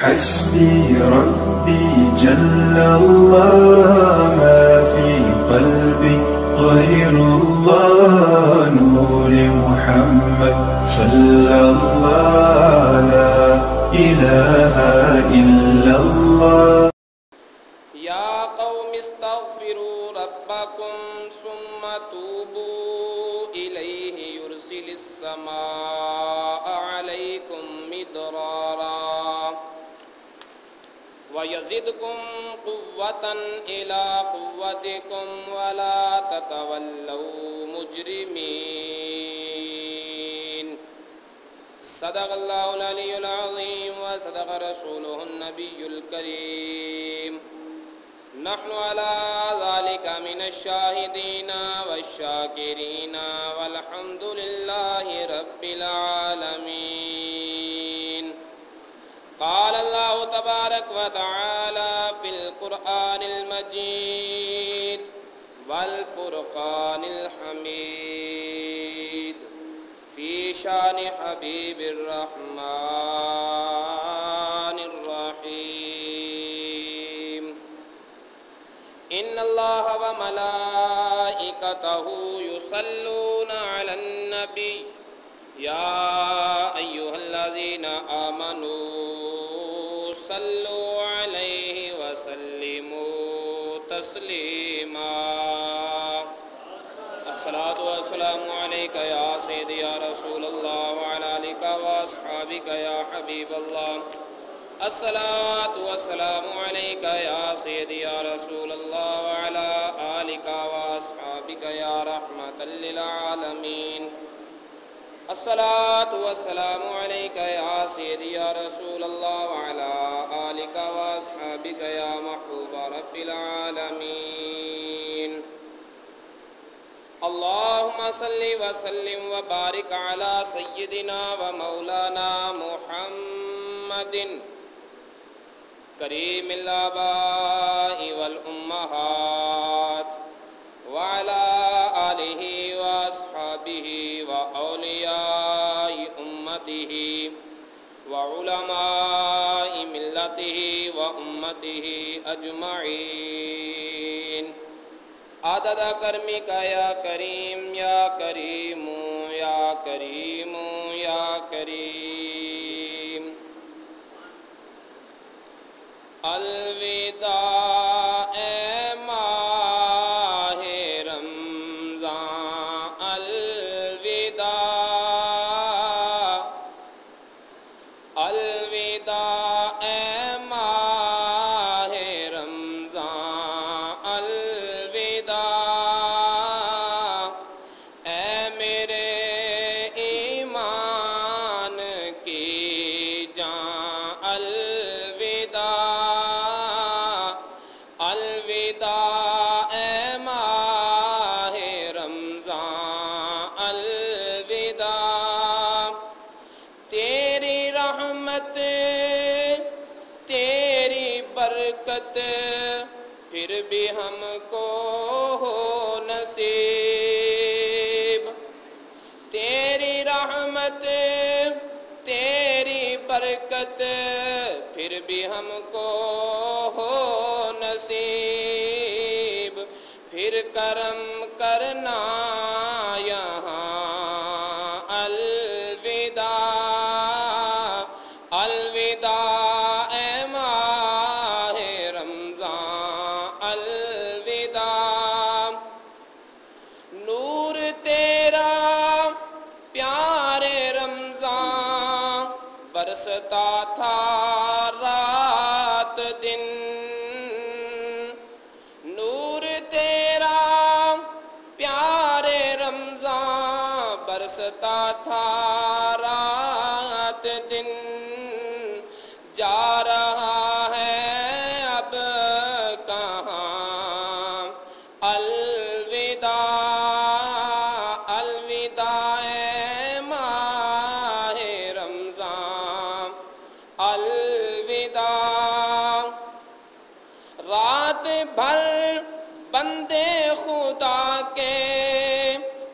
حسبي ربي جل الله ما في قلبي غير الله نور محمد صلى الله لا إله إلا الله. يا قوم استغفروا ربكم ثم توبوا إليه يرسل السماء عليكم مدرارا ويزدكم قوة إلى قوتكم ولا تتولوا مجرمين. صدق الله العلي العظيم وصدق رسوله النبي الكريم. نحن على ذلك من الشاهدين والشاكرين والحمد لله رب العالمين. قال الله تبارك وتعالى في القرآن المجيد والفرقان الحميد في شان حبيب الرحمن الرحيم. إن الله وملائكته يصلون على النبي يا أيها الذين آمنوا صلوا عليه وسلموا تسليما. الصلاة والسلام عليك يا سيدي يا رسول الله وعلى آلك وأصحابك يا حبيب الله. الصلاة والسلام عليك يا سيدي يا رسول الله وعلى آلك وأصحابك يا رحمة للعالمين. الصلاة والسلام عليك يا سيدي يا رسول الله وعلى آلك وأصحابك يا محبوب رب العالمين. اللهم صل وسلم وبارك على سيدنا ومولانا محمد كريم الآباء والأمهات وعلى آله وأصحابه وأولياء أمته وعلماء ملته وأمته أجمعين. عدد کرمک یا کریم یا کریم یا کریم یا کریم. الوداع اے ماہ رمضان الوداع. الوداع اے ماہ رمضان الوداع. اے میرے ایمان کی جان الوداع. الوداع اے ماہ رمضان الوداع. تیری رحمت تیری برکت پھر بھی ہم کو ہو نصیب. تیری رحمت تیری برکت پھر بھی ہم کو ہو نصیب. پھر کرم کرنا یہاں الوداع. الوداع اے ماہ رمضان الوداع. نور تیرا پیارے رمضان برستا تھا رات دن. نور تیرا پیارے رمضان برستا تھا رات دن. جا رہا ہے اب کہاں الوداع. الوداع اے ماہ رمضان الوداع. رات بھر بندے خدا کے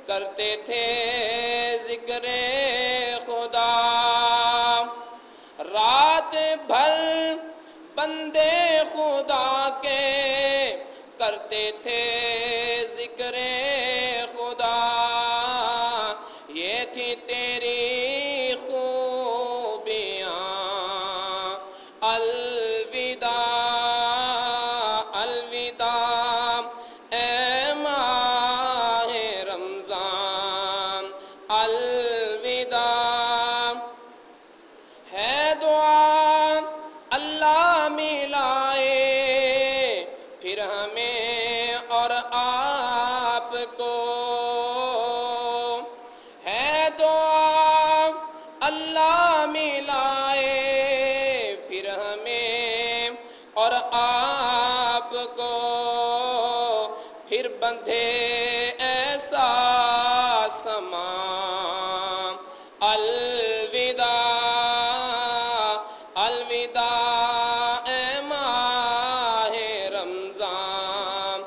کرتے تھے ذکر خدا. رات بھر پھر بندھے ایسا سما الوداع الوداع اے ماہ رمضان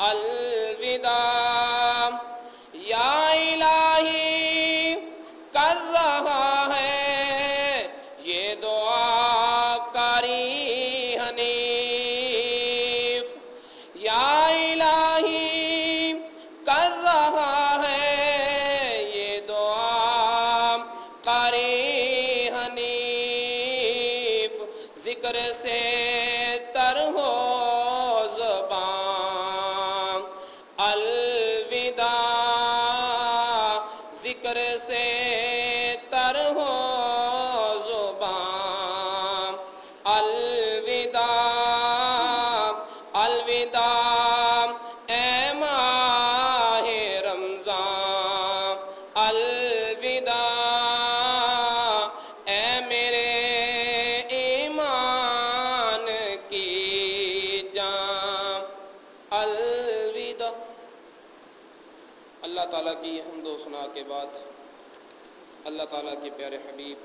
الوداع یا الہی کر رہا ہے یہ دعا قاری حنیف یا الہی کر رہا ہے یہ دعا قاری حنیف ذکر سے تر ہو زبان الوداع ذکر سے تر ہو زبان الوداع الوداع اے ماہ رمضان الوداع اے میرے ایمان کی جان الوداع۔ اللہ تعالیٰ کی حمد و ثنا کے بعد اللہ تعالیٰ کے پیارے حبیب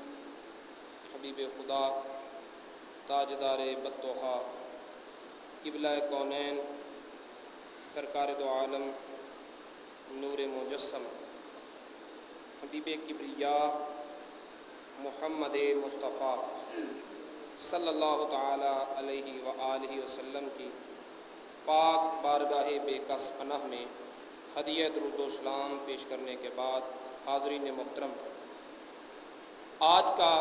خدا تاجدار بطوحہ قبلہ کونین سرکار دو عالم نور مجسم حبیب کبریا محمد مصطفیٰ صلی اللہ تعالی علیہ وآلہ وسلم کی پاک بارگاہ بے کس پناہ میں ہدیہ درود و سلام پیش کرنے کے بعد حاضرین محترم، آج کا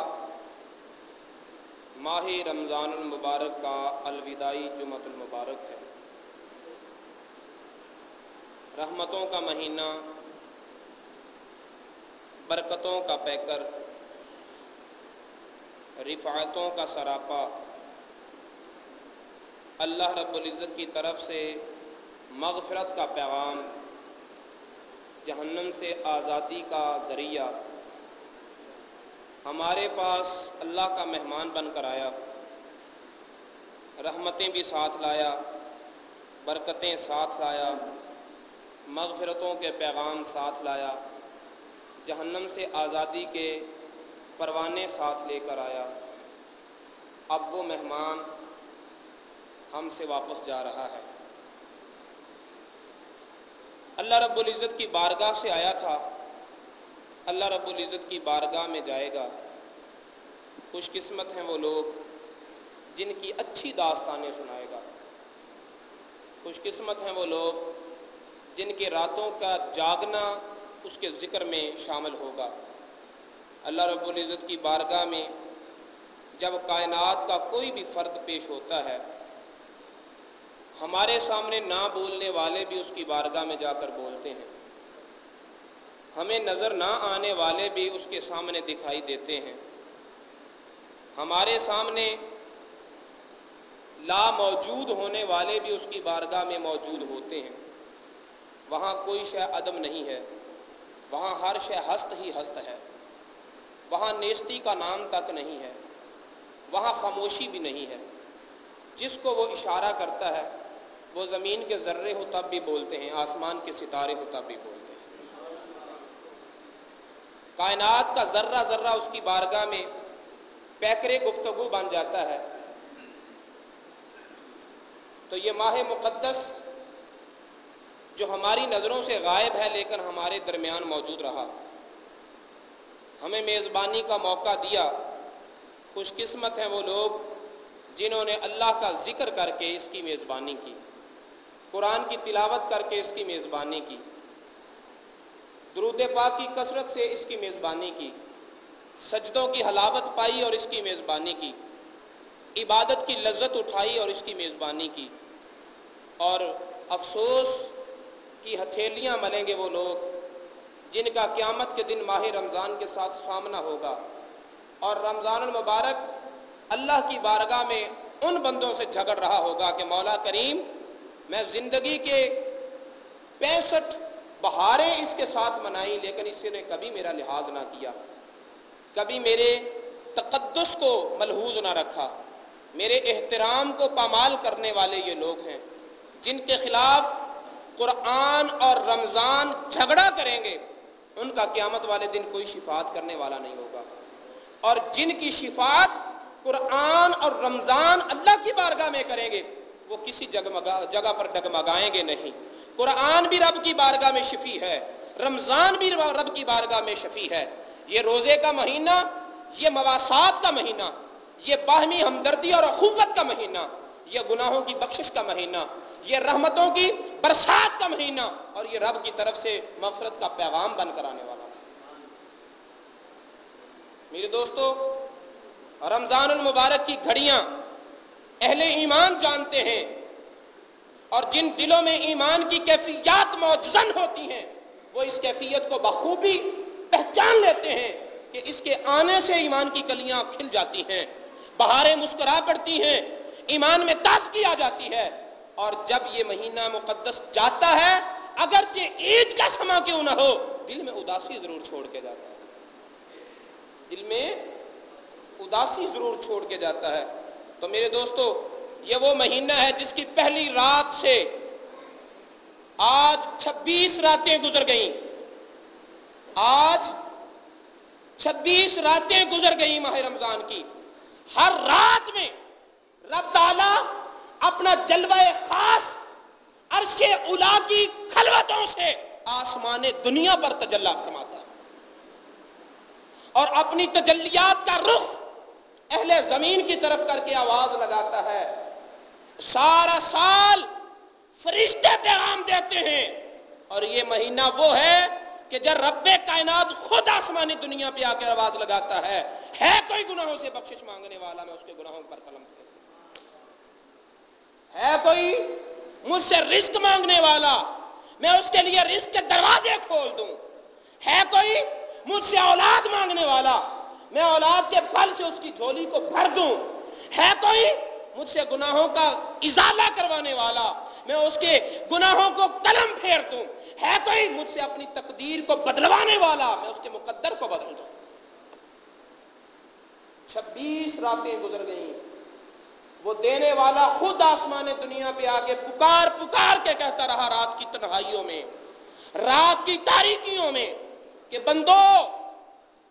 ماہ رمضان المبارک کا الوداعی جمعۃ المبارک ہے۔ رحمتوں کا مہینہ، برکتوں کا پیکر، رفعتوں کا سراپا، اللہ رب العزت کی طرف سے مغفرت کا پیغام، جہنم سے آزادی کا ذریعہ ہمارے پاس اللہ کا مہمان بن کر آیا، رحمتیں بھی ساتھ لایا، برکتیں ساتھ لایا، مغفرتوں کے پیغام ساتھ لایا، جہنم سے آزادی کے پروانے ساتھ لے کر آیا۔ اب وہ مہمان ہم سے واپس جا رہا ہے۔ اللہ رب العزت کی بارگاہ سے آیا تھا، اللہ رب العزت کی بارگاہ میں جائے گا۔ خوش قسمت ہیں وہ لوگ جن کی اچھی داستانیں سنائے گا، خوش قسمت ہیں وہ لوگ جن کے راتوں کا جاگنا اس کے ذکر میں شامل ہوگا۔ اللہ رب العزت کی بارگاہ میں جب کائنات کا کوئی بھی فرد پیش ہوتا ہے، ہمارے سامنے نہ بولنے والے بھی اس کی بارگاہ میں جا کر بولتے ہیں، ہمیں نظر نہ آنے والے بھی اس کے سامنے دکھائی دیتے ہیں، ہمارے سامنے لا موجود ہونے والے بھی اس کی بارگاہ میں موجود ہوتے ہیں۔ وہاں کوئی شے عدم نہیں ہے، وہاں ہر شے ہست ہی ہست ہے، وہاں نیستی کا نام تک نہیں ہے، وہاں خاموشی بھی نہیں ہے۔ جس کو وہ اشارہ کرتا ہے وہ زمین کے ذرے ہو تب بھی بولتے ہیں، آسمان کے ستارے ہو تب بھی بولتے ہیں، کائنات کا ذرہ ذرہ اس کی بارگاہ میں پیکرے گفتگو بن جاتا ہے۔ تو یہ ماہ مقدس جو ہماری نظروں سے غائب ہے لیکن ہمارے درمیان موجود رہا، ہمیں میزبانی کا موقع دیا۔ خوش قسمت ہیں وہ لوگ جنہوں نے اللہ کا ذکر کر کے اس کی میزبانی کی، قرآن کی تلاوت کر کے اس کی میزبانی کی، درود پاک کی کثرت سے اس کی میزبانی کی، سجدوں کی حلاوت پائی اور اس کی میزبانی کی، عبادت کی لذت اٹھائی اور اس کی میزبانی کی۔ اور افسوس کی ہتھیلیاں ملیں گے وہ لوگ جن کا قیامت کے دن ماہ رمضان کے ساتھ سامنا ہوگا، اور رمضان المبارک اللہ کی بارگاہ میں ان بندوں سے جھگڑ رہا ہوگا کہ مولا کریم، میں زندگی کے 65 بہاریں اس کے ساتھ منائی لیکن اس نے کبھی میرا لحاظ نہ کیا، کبھی میرے تقدس کو ملحوظ نہ رکھا۔ میرے احترام کو پامال کرنے والے یہ لوگ ہیں جن کے خلاف قرآن اور رمضان جھگڑا کریں گے ان کا قیامت والے دن کوئی شفاعت کرنے والا نہیں ہوگا، اور جن کی شفاعت قرآن اور رمضان اللہ کی بارگاہ میں کریں گے وہ کسی جگہ پر ڈگمگائیں گے نہیں۔ قرآن بھی رب کی بارگاہ میں شفیع ہے، رمضان بھی رب کی بارگاہ میں شفیع ہے۔ یہ روزے کا مہینہ، یہ مواسات کا مہینہ، یہ باہمی ہمدردی اور اخوت کا مہینہ، یہ گناہوں کی بخشش کا مہینہ، یہ رحمتوں کی برسات کا مہینہ، اور یہ رب کی طرف سے مغفرت کا پیغام بن کر آنے والا۔ میرے دوستو، رمضان المبارک کی گھڑیاں اہل ایمان جانتے ہیں، اور جن دلوں میں ایمان کی کیفیات موجزن ہوتی ہیں وہ اس کیفیت کو بخوبی پہچان لیتے ہیں کہ اس کے آنے سے ایمان کی کلیاں کھل جاتی ہیں، بہاریں مسکرا پڑتی ہیں، ایمان میں تازگی آ جاتی ہے۔ اور جب یہ مہینہ مقدس جاتا ہے، اگرچہ عید کا سما کیوں نہ ہو، دل میں اداسی ضرور چھوڑ کے جاتا ہے، دل میں اداسی ضرور چھوڑ کے جاتا ہے۔ تو میرے دوستو، یہ وہ مہینہ ہے جس کی پہلی رات سے آج 26 راتیں گزر گئیں، آج 26 راتیں گزر گئیں ماہ رمضان کی۔ ہر رات میں رب تعالی اپنا جلوہ خاص عرش اولا کی خلوتوں سے آسمان دنیا پر تجلی فرماتا ہے، اور اپنی تجلیات کا رخ اہل زمین کی طرف کر کے آواز لگاتا ہے۔ سارا سال فرشتے پیغام دیتے ہیں، اور یہ مہینہ وہ ہے کہ جب رب کائنات خود آسمانی دنیا پہ آ کے آواز لگاتا ہے کوئی گناہوں سے بخشش مانگنے والا، میں اس کے گناہوں پر قلم پھیر دوں، ہے کوئی مجھ سے رزق مانگنے والا، میں اس کے لیے رزق کے دروازے کھول دوں، ہے کوئی مجھ سے اولاد مانگنے والا، میں اولاد کے پھل سے اس کی جھولی کو بھر دوں، ہے کوئی مجھ سے گناہوں کا ازالہ کروانے والا، میں اس کے گناہوں کو قلم پھیر دوں، ہے کوئی مجھ سے اپنی تقدیر کو بدلوانے والا، میں اس کے مقدر کو بدل دوں۔ 26 راتیں گزر گئیں، وہ دینے والا خود آسمان دنیا پہ آ کے پکار پکار کے کہتا رہا رات کی تنہائیوں میں، رات کی تاریکیوں میں، کہ بندو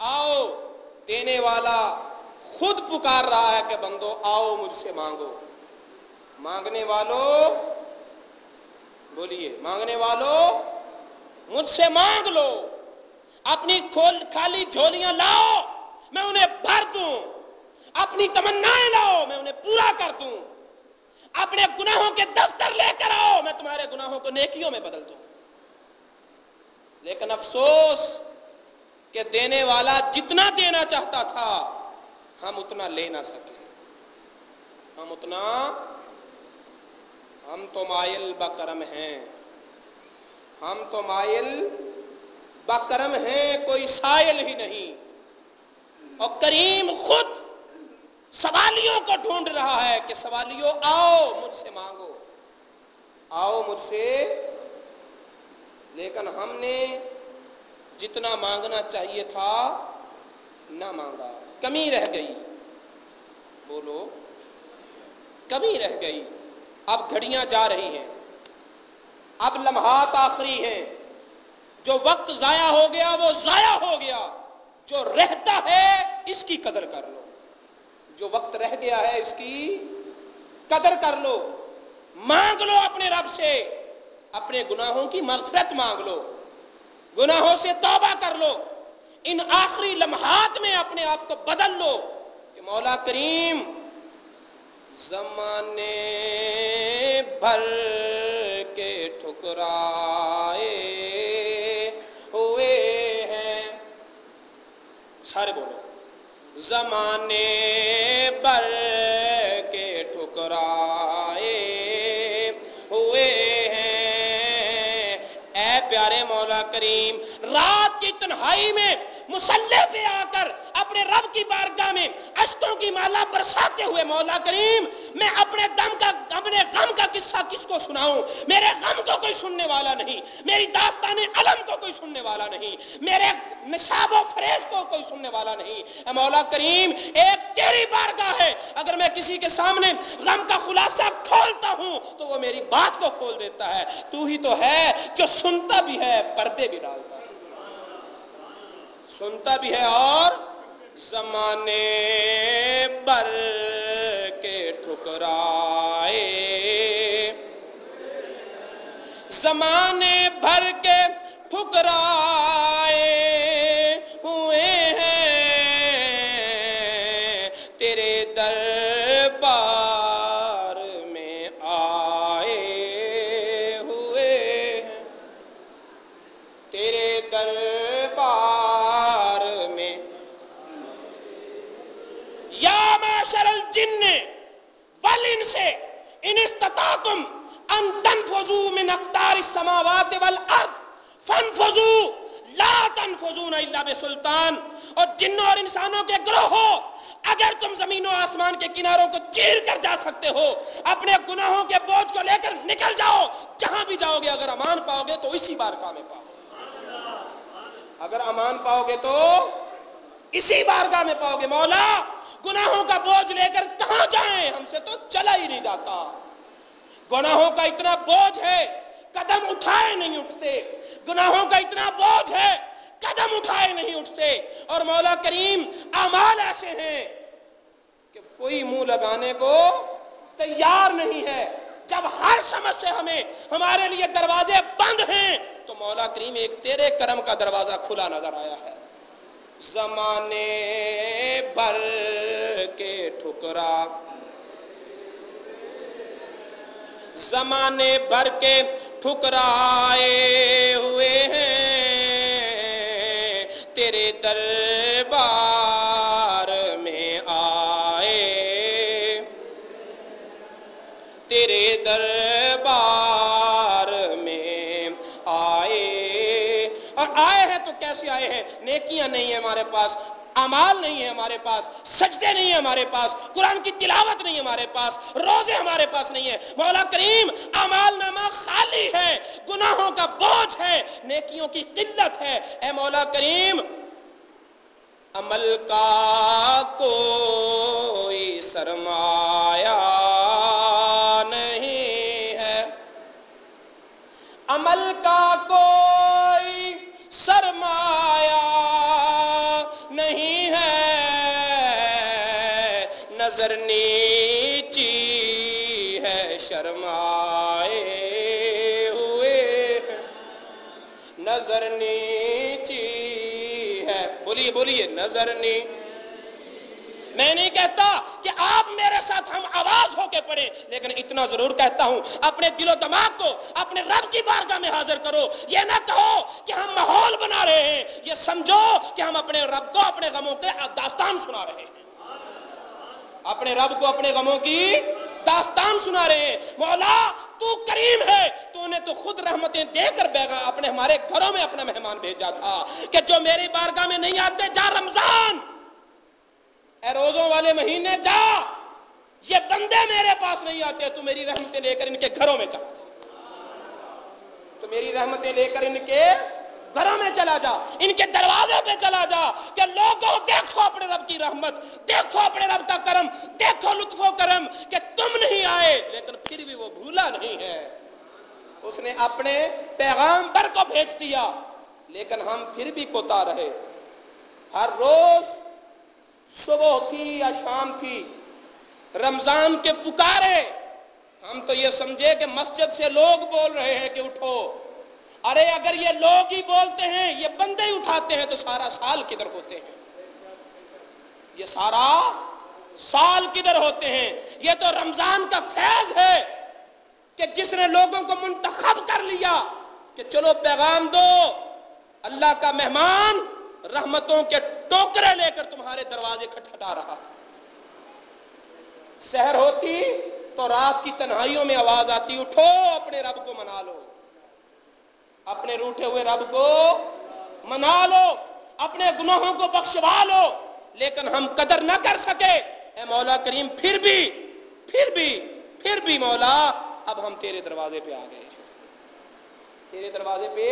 آؤ۔ دینے والا خود پکار رہا ہے کہ بندو آؤ مجھ سے مانگو۔ مانگنے والوں بولیے، مانگنے والوں مجھ سے مانگ لو، اپنی خالی جھولیاں لاؤ، میں انہیں بھر دوں، اپنی تمنائیں لاؤ، میں انہیں پورا کر دوں، اپنے گناہوں کے دفتر لے کر آؤ، میں تمہارے گناہوں کو نیکیوں میں بدل دوں۔ لیکن افسوس کہ دینے والا جتنا دینا چاہتا تھا ہم اتنا لے نہ سکے، ہم تو مائل بکرم ہیں، ہم تو مائل بکرم ہیں، کوئی سائل ہی نہیں۔ اور کریم خود سوالیوں کو ڈھونڈ رہا ہے کہ سوالیوں آؤ مجھ سے مانگو، آؤ مجھ سے، لیکن ہم نے جتنا مانگنا چاہیے تھا نہ مانگا، کمی رہ گئی، بولو کمی رہ گئی۔ اب گھڑیاں جا رہی ہیں، اب لمحات آخری ہیں، جو وقت ضائع ہو گیا وہ ضائع ہو گیا، جو رہتا ہے اس کی قدر کر لو، جو وقت رہ گیا ہے اس کی قدر کر لو، مانگ لو اپنے رب سے، اپنے گناہوں کی مغفرت مانگ لو، گناہوں سے توبہ کر لو، ان آخری لمحات میں اپنے آپ کو بدل لو کہ مولا کریم زمانے بھر کے ٹھکرائے ہوئے ہیں، سارے بولو، زمانے بھر کے ٹھکرائے ہوئے ہیں، اے پیارے مولا کریم رات کی تنہائی میں مصلی پہ آ کر اپنے رب کی بارگاہ میں اشکوں کی مالا برساتے ہوئے مولا کریم میں اپنے غم کا قصہ کس کو سناؤں؟ میرے غم کو کوئی سننے والا نہیں، میری داستان علم کو کوئی سننے والا نہیں، میرے نشاب و فریض کو کوئی سننے والا نہیں۔ اے مولا کریم ایک تیری بارگاہ ہے، اگر میں کسی کے سامنے غم کا خلاصہ کھولتا ہوں تو وہ میری بات کو کھول دیتا ہے۔ تو ہی تو ہے جو سنتا بھی ہے پردے بھی ڈالتا ہے، سنتا بھی ہے اور زمانے بر کے ٹھکرائے، زمانے بھر کے ٹھکرائے ہوئے ہیں، تیرے دربار میں آئے ہوئے ہیں، تیرے دربار میں۔ یا معشر الجن والانس ان استطعتم ان تنفذوا من اقطار السماوات والارض فانفذوا لا تنفذون الا بسلطان۔ اور جنوں اور انسانوں کے گروہوں، اگر تم زمین و آسمان کے کناروں کو چیر کر جا سکتے ہو، اپنے گناہوں کے بوجھ کو لے کر نکل جاؤ، جہاں بھی جاؤ گے اگر امان پاؤ گے تو اسی بارگاہ میں پاؤ گے، اگر امان پاؤ گے تو اسی بارگاہ میں پاؤ گے۔ مولا گناہوں کا بوجھ لے کر کہاں جائیں، ہم سے تو چلا ہی نہیں جاتا، گناہوں کا اتنا بوجھ ہے قدم اٹھائے نہیں اٹھتے، گناہوں کا اتنا بوجھ ہے قدم اٹھائے نہیں اٹھتے۔ اور مولا کریم اعمال ایسے ہیں کہ کوئی منہ لگانے کو تیار نہیں ہے۔ جب ہر سمجھ سے ہمارے لیے دروازے بند ہیں تو مولا کریم ایک تیرے کرم کا دروازہ کھلا نظر آیا ہے۔ زمانے بھر کے ٹھکرا، زمانے بھر کے ٹھکرائے ہوئے ہیں، تیرے دربار میں آئے، تیرے دربار میں آئے۔ اور آئے ہیں تو کیسے آئے ہیں؟ نیکیاں نہیں ہیں ہمارے پاس، اعمال نہیں ہے ہمارے پاس، سجدے نہیں ہیں ہمارے پاس، قرآن کی تلاوت نہیں ہے ہمارے پاس، روزے ہمارے پاس نہیں ہے۔ مولا کریم اعمال نامہ خالی ہے، گناہوں کا بوجھ ہے، نیکیوں کی قلت ہے۔ اے مولا کریم عمل کا کوئی سرمایہ نہیں ہے، عمل کا کوئی سرمایہ نہیں ہے، نظر نیچی ہے شرمائے ہوئے ہیں، نظر نیچی ہے، بولیے بولیے، نظر نیچی۔ میں نہیں کہتا کہ آپ میرے ساتھ ہم آواز ہو کے پڑھیں، لیکن اتنا ضرور کہتا ہوں اپنے دل و دماغ کو اپنے رب کی بارگاہ میں حاضر کرو۔ یہ نہ کہو کہ ہم ماحول بنا رہے ہیں، یہ سمجھو کہ ہم اپنے رب کو اپنے غموں کے داستان سنا رہے ہیں، اپنے رب کو اپنے غموں کی داستان سنا رہے ہیں۔ مولا تو کریم ہے، تو نے تو خود رحمتیں دے کر اپنے ہمارے گھروں میں اپنا مہمان بھیجا تھا کہ جو میری بارگاہ میں نہیں آتے جا رمضان، اے روزوں والے مہینے جا، یہ بندے میرے پاس نہیں آتے، تو میری رحمتیں لے کر ان کے گھروں میں چلا جا، تو میری رحمتیں لے کر ان کے گھروں میں چلا جا، ان کے دروازے پہ چلا جا کہ لوگوں دیکھو اپنے رب کی رحمت، دیکھو اپنے رب کا کرم، دیکھو لطف و کرم کہ تم نہیں آئے لیکن پھر بھی وہ بھولا نہیں ہے، اس نے اپنے پیغامبر کو بھیج دیا لیکن ہم پھر بھی کوتا رہے۔ ہر روز صبح تھی یا شام تھی، رمضان کے پکارے، ہم تو یہ سمجھے کہ مسجد سے لوگ بول رہے ہیں کہ اٹھو۔ ارے اگر یہ لوگ ہی بولتے ہیں، یہ بندے ہی اٹھاتے ہیں تو سارا سال کدھر ہوتے ہیں؟ یہ سارا سال کدھر ہوتے ہیں؟ یہ تو رمضان کا فیض ہے کہ جس نے لوگوں کو منتخب کر لیا کہ چلو پیغام دو، اللہ کا مہمان رحمتوں کے ٹوکرے لے کر تمہارے دروازے کھٹکھٹا رہا۔ سحر ہوتی تو رات کی تنہائیوں میں آواز آتی، اٹھو اپنے رب کو منا لو، اپنے روٹھے ہوئے رب کو منا لو، اپنے گناہوں کو بخشوا لو۔ لیکن ہم قدر نہ کر سکے، اے مولا کریم پھر بھی مولا اب ہم تیرے دروازے پہ آ گئے ہیں، تیرے دروازے پہ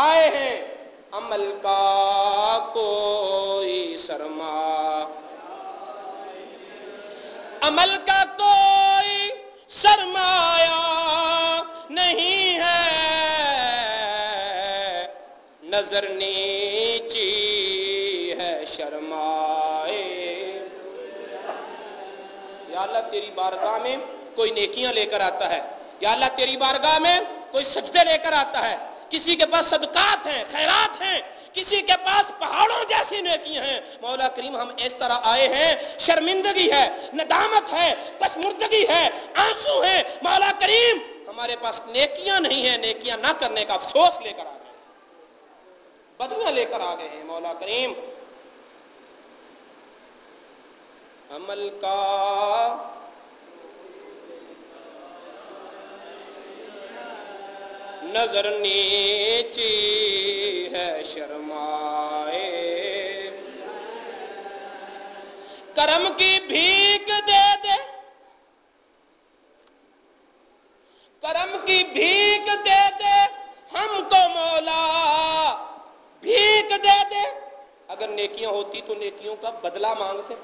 آئے ہیں۔ عمل کا کوئی سرمایہ، عمل کا کوئی سرمایہ نہیں ہے، نظر نیچی ہے شرمائے۔ یا اللہ تیری بارگاہ میں کوئی نیکیاں لے کر آتا ہے، یا اللہ تیری بارگاہ میں کوئی سجدے لے کر آتا ہے، کسی کے پاس صدقات ہیں، خیرات ہیں، کسی کے پاس پہاڑوں جیسی نیکیاں ہیں، مولا کریم ہم اس طرح آئے ہیں، شرمندگی ہے، ندامت ہے، پسمردگی ہے، آنسو ہیں، مولا کریم ہمارے پاس نیکیاں نہیں ہیں، نیکیاں نہ کرنے کا افسوس لے کر آ گئے، بدیاں لے کر آ گئے ہیں۔ مولا کریم عمل کا نظر نیچی ہے شرمائے، کرم کی بھیک دے دے، کرم کی بھیک دے دے ہم کو مولا، بھیک دے دے۔ اگر نیکیاں ہوتی تو نیکیوں کا بدلہ مانگتے،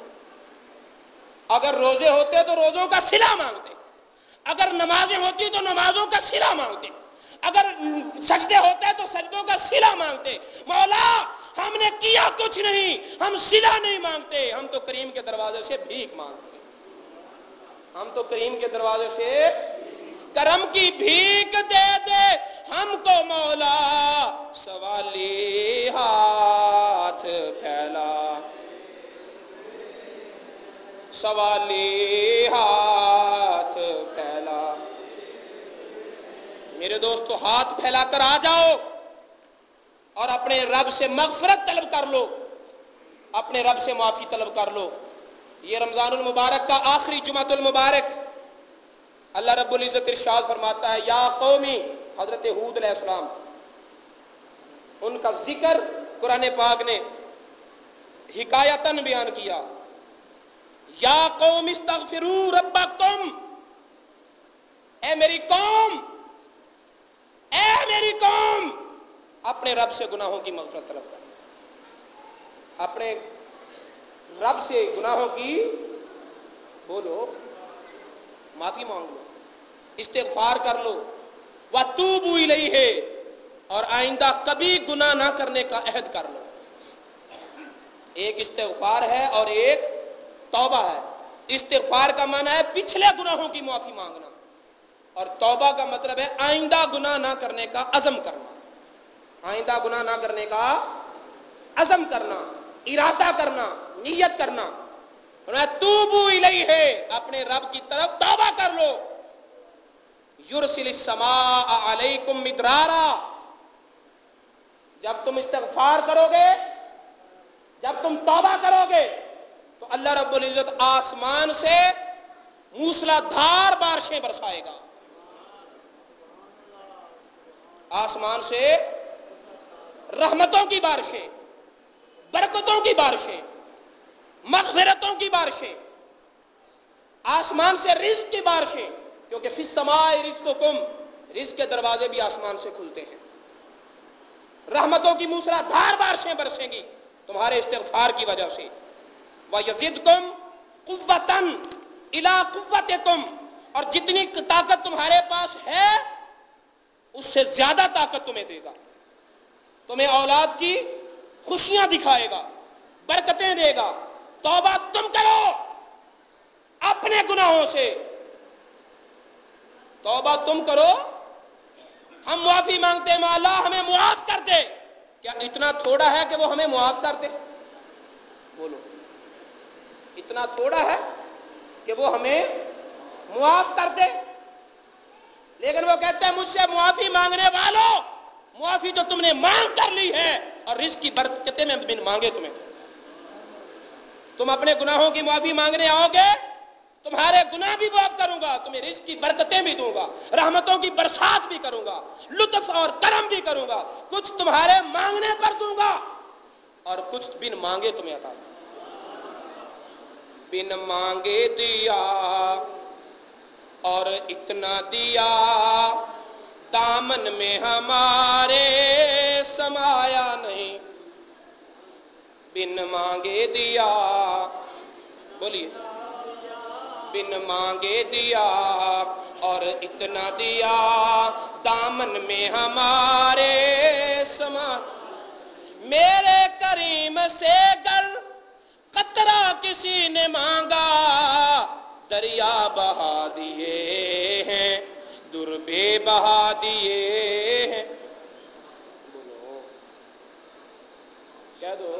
اگر روزے ہوتے تو روزوں کا صلہ مانگتے، اگر نمازیں ہوتی تو نمازوں کا صلہ مانگتے، اگر سجدے ہوتے تو سجدوں کا صلہ مانگتے۔ مولا ہم نے کیا کچھ نہیں، ہم صلہ نہیں مانگتے، ہم تو کریم کے دروازے سے بھیک مانگتے، ہم تو کریم کے دروازے سے کرم کی بھیک دے دے ہم کو مولا، سوالی ہاتھ پھیلا، سوالی ہاتھ پھیلا۔ میرے دوستو ہاتھ پھیلا کر آ جاؤ اور اپنے رب سے مغفرت طلب کر لو، اپنے رب سے معافی طلب کر لو۔ یہ رمضان المبارک کا آخری جمعۃ المبارک، اللہ رب العزت ارشاد فرماتا ہے یا قومی، حضرت ہود علیہ السلام، ان کا ذکر قرآن پاک نے حکایتاً بیان کیا، یا قوم استغفروا ربکم، اے میری قوم، اے میری قوم، اپنے رب سے گناہوں کی مغفرت طلب کر، اپنے رب سے گناہوں کی بولو معافی مانگ لو، استغفار کر لو، وَتُوبُوا إِلَيْهِ، اور آئندہ کبھی گناہ نہ کرنے کا عہد کر لو۔ ایک استغفار ہے اور ایک توبہ ہے۔ استغفار کا معنی ہے پچھلے گناہوں کی معافی مانگنا، اور توبہ کا مطلب ہے آئندہ گناہ نہ کرنے کا عزم کرنا، آئندہ گناہ نہ کرنے کا عزم کرنا، ارادہ کرنا، نیت کرنا۔ توبوا الیہ، اپنے رب کی طرف توبہ کر لو۔ یرسل السماء علیکم مدرارا، جب تم استغفار کرو گے، جب تم توبہ کرو گے تو اللہ رب العزت آسمان سے موسلا دھار بارشیں برسائے گا، آسمان سے رحمتوں کی بارشیں، برکتوں کی بارشیں، مغفرتوں کی بارشیں، آسمان سے رزق کی بارشیں، کیونکہ فی السماء رزقکم، رزق کے دروازے بھی آسمان سے کھلتے ہیں۔ رحمتوں کی موسلا دھار بارشیں برسیں گی تمہارے استغفار کی وجہ سے۔ وَيَزِدْكُمْ قُوَّةً إِلَىٰ قُوَّتِكُمْ، اور جتنی طاقت تمہارے پاس ہے اس سے زیادہ طاقت تمہیں دے گا، تمہیں اولاد کی خوشیاں دکھائے گا، برکتیں دے گا۔ توبہ تم کرو اپنے گناہوں سے، توبہ تم کرو۔ ہم معافی مانگتے ہیں مولا ہمیں معاف کر دے، کیا اتنا تھوڑا ہے کہ وہ ہمیں معاف کر دے؟ بولو، اتنا تھوڑا ہے کہ وہ ہمیں معاف کر دے؟ لیکن وہ کہتے ہیں مجھ سے معافی مانگنے والوں، معافی تو تم نے مانگ کر لی ہے اور رزق کی برکتیں میں بن مانگے تمہیں۔ تم اپنے گناہوں کی معافی مانگنے آؤ گے، تمہارے گناہ بھی معاف کروں گا، تمہیں رزق کی برکتیں بھی دوں گا، رحمتوں کی برسات بھی کروں گا، لطف اور کرم بھی کروں گا، کچھ تمہارے مانگنے پر دوں گا اور کچھ بن مانگے تمہیں عطا کروں گا۔ بن مانگے دیا اور اتنا دیا دامن میں ہمارے سمایا نہیں. بن مانگے دیا، بولیے، بن مانگے دیا اور اتنا دیا دامن میں ہمارے سما. میرے کریم سے گر قطرہ کسی نے مانگا دریا بہا دیے ہیں، در بے بہا دیے ہیں. بولو، کہہ دو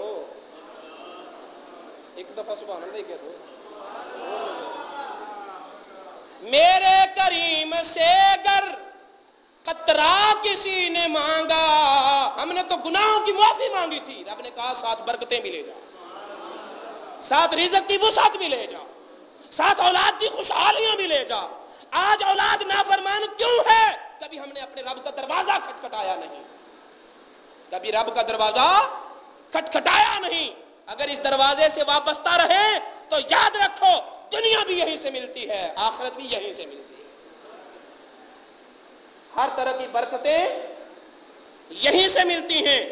ایک دفعہ سبحان اللہ کہہ دو. میرے کریم سے گر قطرہ کسی نے مانگا، ہم نے تو گناہوں کی معافی مانگی تھی، رب نے کہا ساتھ برکتیں بھی لے جا، ساتھ رزق کی وسعت بھی لے جا، ساتھ اولاد کی خوشحالیاں بھی لے جا. آج اولاد نافرمان کیوں ہے؟ کبھی ہم نے اپنے رب کا دروازہ کھٹکھٹایا نہیں، کبھی رب کا دروازہ کھٹکھٹایا نہیں. اگر اس دروازے سے وابستہ رہیں تو یاد رکھو دنیا بھی یہیں سے ملتی ہے، آخرت بھی یہیں سے ملتی ہے. ہر طرح کی برکتیں یہیں سے ملتی ہیں.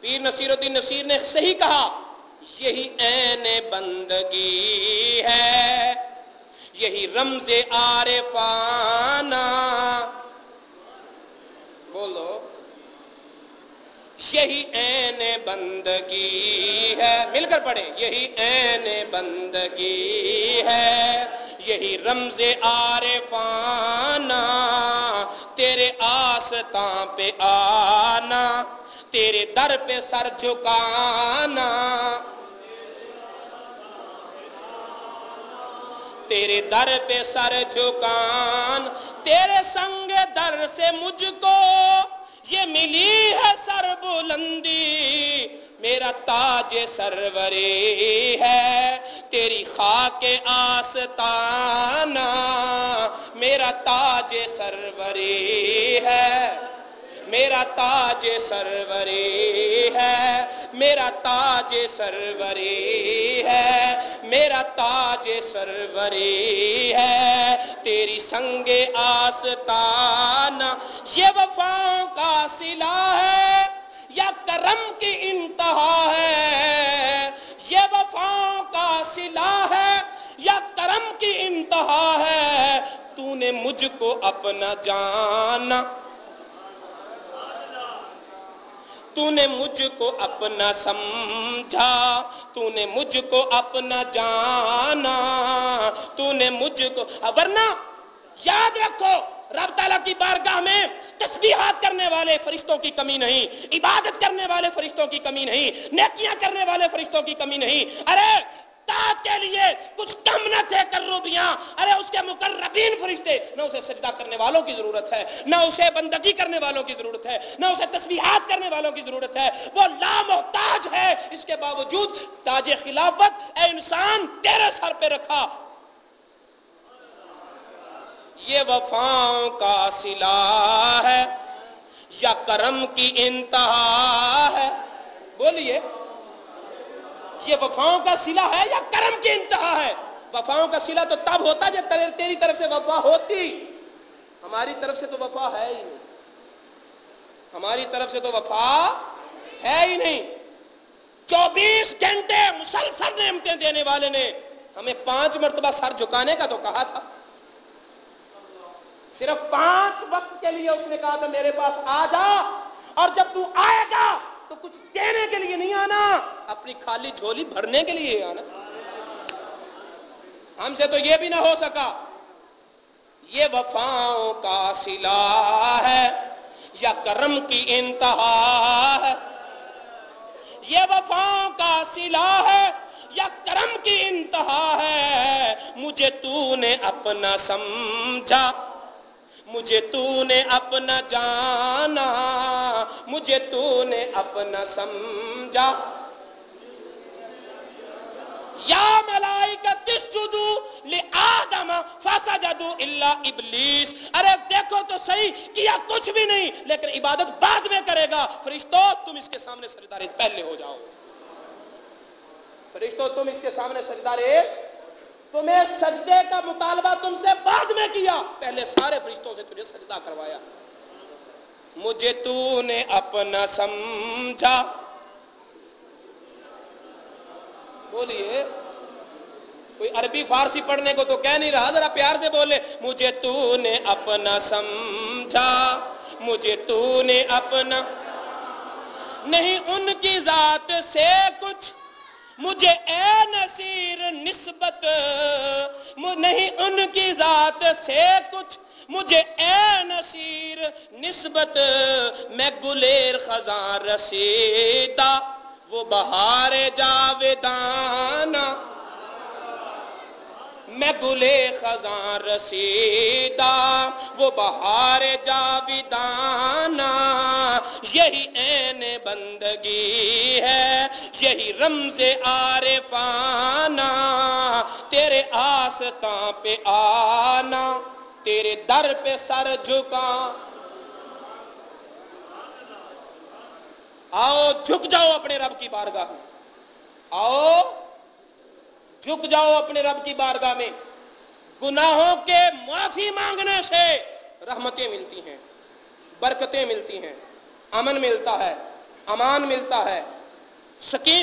پیر نصیر الدین نصیر نے صحیح کہا، یہی عین بندگی ہے، یہی رمز عارفانہ. بولو، یہی عین بندگی ہے، مل کر پڑھیں، یہی عین بندگی ہے، یہی رمز عارفانہ. تیرے آستاں پہ آنا، تیرے در پہ سر جھکانا، تیرے در پہ سر جھکان. تیرے سنگ در سے مجھ کو یہ ملی ہے سر بلندی، میرا تاج سروری ہے تیری خاک آستانہ، میرا تاج سروری ہے، میرا تاج سروری ہے، میرا تاج سروری ہے، میرا تاج سروری ہے تیری سنگ آستانہ. یہ وفاؤں کا صلہ ہے یا کرم کی انتہا ہے؟ یہ وفاؤں کا صلہ ہے یا کرم کی انتہا ہے؟ تو نے مجھ کو اپنا جانا، تو نے مجھ کو اپنا سمجھا، تو نے مجھ کو اپنا جانا، تو نے مجھ کو. ورنہ یاد رکھو رب تعالیٰ کی بارگاہ میں تسبیحات کرنے والے فرشتوں کی کمی نہیں، عبادت کرنے والے فرشتوں کی کمی نہیں، نیکیاں کرنے والے فرشتوں کی کمی نہیں. ارے طاعت کے لیے کچھ کم نہ تھے کروبیاں، ارے اس کے مقربین فرشتے. نہ اسے سجدہ کرنے والوں کی ضرورت ہے، نہ اسے بندگی کرنے والوں کی ضرورت ہے، نہ اسے تسبیحات کرنے والوں کی ضرورت ہے. وہ لامحتاج ہے، اس کے باوجود تاج خلافت اے انسان تیرے سر پہ رکھا. یہ وفاؤں کا صلہ ہے یا کرم کی انتہا ہے؟ بولیے، یہ وفاؤں کا صلہ ہے یا کرم کی انتہا ہے؟ وفاؤں کا صلہ تو تب ہوتا جب تیری طرف سے وفا ہوتی. ہماری طرف سے تو وفا ہے ہی نہیں، ہماری طرف سے تو وفا ہے ہی نہیں. 24 گھنٹے مسلسل نعمتیں دینے والے نے ہمیں 5 مرتبہ سر جھکانے کا تو کہا تھا. صرف 5 وقت کے لیے اس نے کہا تھا میرے پاس آ جا، اور جب تو آئے گا تو کچھ دینے کے لیے نہیں آنا، اپنی خالی جھولی بھرنے کے لیے آنا. ہم سے تو یہ بھی نہ ہو سکا. یہ وفاؤں کا صلہ ہے یا کرم کی انتہا ہے؟ یہ وفاؤں کا صلہ ہے یا کرم کی انتہا ہے؟ مجھے تو نے اپنا سمجھا، مجھے تو نے اپنا جانا، مجھے تو نے اپنا سمجھا. یا ملائکۃ اسجدوا لآدم فسجدوا الا ابلیس. ارے دیکھو تو صحیح، کیا کچھ بھی نہیں لیکن عبادت بعد میں کرے گا. فرشتوں تم اس کے سامنے سجدہ پہلے ہو جاؤ. فرشتوں تم اس کے سامنے سجدہ ریز، تمہیں سجدے کا مطالبہ تم سے بعد میں کیا، پہلے سارے فرشتوں سے تجھے سجدہ کروایا۔ مجھے تو نے اپنا سمجھا، بولیے، کوئی عربی فارسی پڑھنے کو تو کہہ نہیں رہا، ذرا پیار سے بولے، مجھے تو نے اپنا سمجھا، مجھے تو نے اپنا، نہیں ان کی ذات سے کچھ مجھے اے نصیر نسبت، نہیں ان کی ذات سے کچھ مجھے اے نصیر نسبت، میں گلیر خزاں رسیدہ وہ بہار جاویدانہ، میں گلے خزاں رسیدہ وہ بہار جاویدانہ، یہی عین بندگی ہے یہی رمز عارفانہ، تیرے آستاں پہ آنا تیرے در پہ سر جھکا، آؤ جھک جاؤ اپنے رب کی بارگاہ میں، آؤ جھک جاؤ اپنے رب کی بارگاہ میں، گناہوں کے معافی مانگنے سے رحمتیں ملتی ہیں، برکتیں ملتی ہیں، امن ملتا ہے، امان ملتا ہے،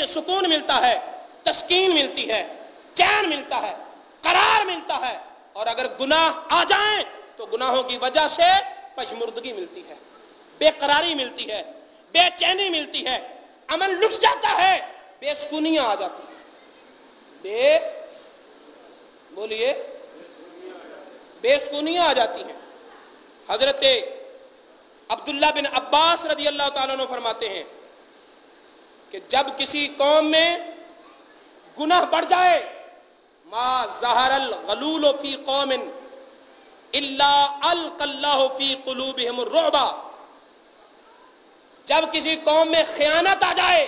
سکون ملتا ہے، تسکین ملتی ہے، چین ملتا ہے، قرار ملتا ہے، اور اگر گناہ آ جائیں تو گناہوں کی وجہ سے پشمردگی ملتی ہے، بے قراری ملتی ہے، بے چینی ملتی ہے، امن لٹ جاتا ہے، بے سکونیاں آ جاتی ہیں، بولیے، بے سکونیاں آ جاتی ہیں۔ حضرت عبداللہ بن عباس رضی اللہ تعالیٰ عنہ فرماتے ہیں کہ جب کسی قوم میں گناہ بڑھ جائے، ما ظہر الغلول فی قوم الا القى اللہ فی قلوبہم الرعب، جب کسی قوم میں خیانت آ جائے،